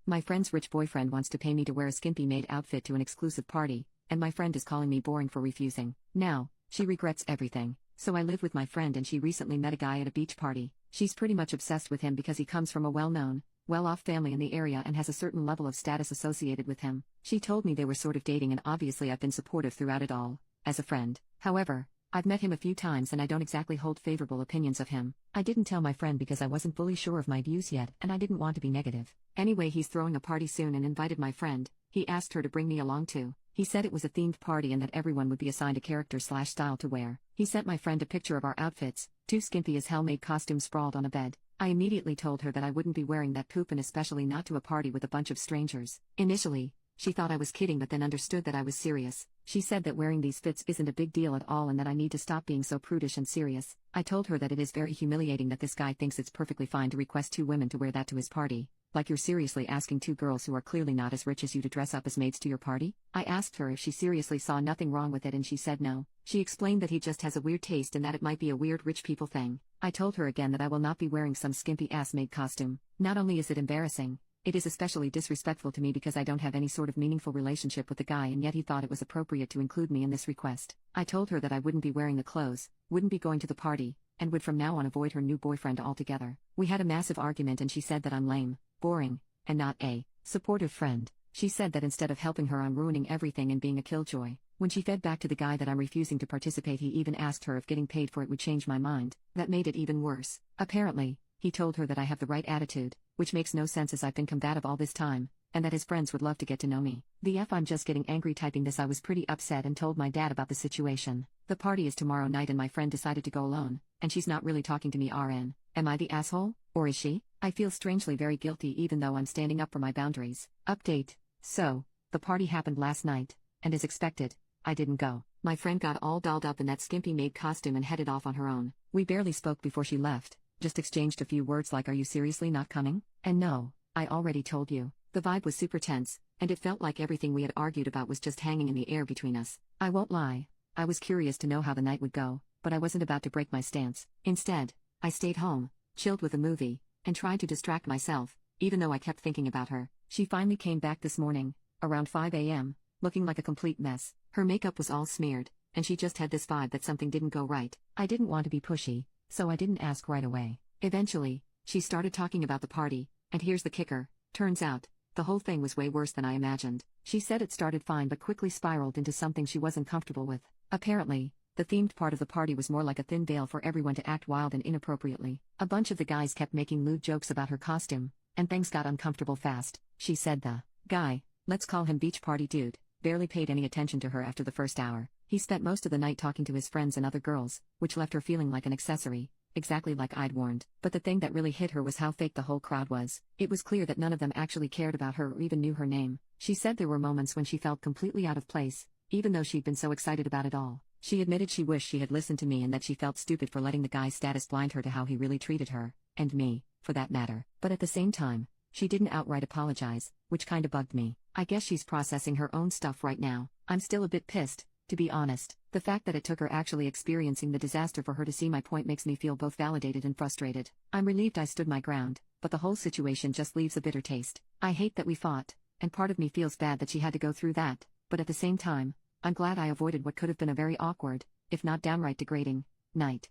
My friend's rich boyfriend wants to pay me to wear a skimpy maid outfit to an exclusive party, and my friend is calling me boring for refusing. Now, she regrets everything. So I live with my friend and she recently met a guy at a beach party. She's pretty much obsessed with him because he comes from a well-known, well-off family in the area and has a certain level of status associated with him. She told me they were sort of dating and obviously I've been supportive throughout it all, as a friend. However, I've met him a few times and I don't exactly hold favorable opinions of him. I didn't tell my friend because I wasn't fully sure of my views yet and I didn't want to be negative. Anyway, he's throwing a party soon and invited my friend. He asked her to bring me along too. He said it was a themed party and that everyone would be assigned a character/style to wear. He sent my friend a picture of our outfits, two skimpy as hell maid costumes sprawled on a bed. I immediately told her that I wouldn't be wearing that poop and especially not to a party with a bunch of strangers. Initially, she thought I was kidding but then understood that I was serious. She said that wearing these fits isn't a big deal at all and that I need to stop being so prudish and serious. I told her that it is very humiliating that this guy thinks it's perfectly fine to request two women to wear that to his party. Like you're seriously asking two girls who are clearly not as rich as you to dress up as maids to your party? I asked her if she seriously saw nothing wrong with it and she said no. She explained that he just has a weird taste and that it might be a weird rich people thing. I told her again that I will not be wearing some skimpy ass maid costume. Not only is it embarrassing, it is especially disrespectful to me because I don't have any sort of meaningful relationship with the guy and yet he thought it was appropriate to include me in this request. I told her that I wouldn't be wearing the clothes, wouldn't be going to the party, and would from now on avoid her new boyfriend altogether. We had a massive argument and she said that I'm lame, boring, and not a supportive friend. She said that instead of helping her I'm ruining everything and being a killjoy. When she fed back to the guy that I'm refusing to participate, he even asked her if getting paid for it would change my mind. That made it even worse. Apparently, he told her that I have the right attitude, which makes no sense as I've been combative all this time, and that his friends would love to get to know me. I'm just getting angry typing this. I was pretty upset and told my dad about the situation. The party is tomorrow night and my friend decided to go alone, and she's not really talking to me. RN. Am I the asshole, or is she? I feel strangely very guilty even though I'm standing up for my boundaries. Update. So, the party happened last night, and as expected, I didn't go. My friend got all dolled up in that skimpy maid costume and headed off on her own. We barely spoke before she left, just exchanged a few words like, "Are you seriously not coming?" And no, I already told you. The vibe was super tense, and it felt like everything we had argued about was just hanging in the air between us. I won't lie, I was curious to know how the night would go, but I wasn't about to break my stance. Instead, I stayed home, chilled with a movie, and tried to distract myself, even though I kept thinking about her. She finally came back this morning, around 5 a.m., looking like a complete mess. Her makeup was all smeared, and she just had this vibe that something didn't go right. I didn't want to be pushy, so I didn't ask right away. Eventually, she started talking about the party, and here's the kicker. Turns out, the whole thing was way worse than I imagined. She said it started fine but quickly spiraled into something she wasn't comfortable with. Apparently, the themed part of the party was more like a thin veil for everyone to act wild and inappropriately. A bunch of the guys kept making lewd jokes about her costume, and things got uncomfortable fast. She said the guy, let's call him beach party dude, barely paid any attention to her after the first hour. He spent most of the night talking to his friends and other girls, which left her feeling like an accessory, exactly like I'd warned. But the thing that really hit her was how fake the whole crowd was. It was clear that none of them actually cared about her or even knew her name. She said there were moments when she felt completely out of place, even though she'd been so excited about it all. She admitted she wished she had listened to me and that she felt stupid for letting the guy's status blind her to how he really treated her, and me, for that matter. But at the same time, she didn't outright apologize, which kinda bugged me. I guess she's processing her own stuff right now. I'm still a bit pissed, to be honest. The fact that it took her actually experiencing the disaster for her to see my point makes me feel both validated and frustrated. I'm relieved I stood my ground, but the whole situation just leaves a bitter taste. I hate that we fought, and part of me feels bad that she had to go through that, but at the same time, I'm glad I avoided what could have been a very awkward, if not downright degrading, night.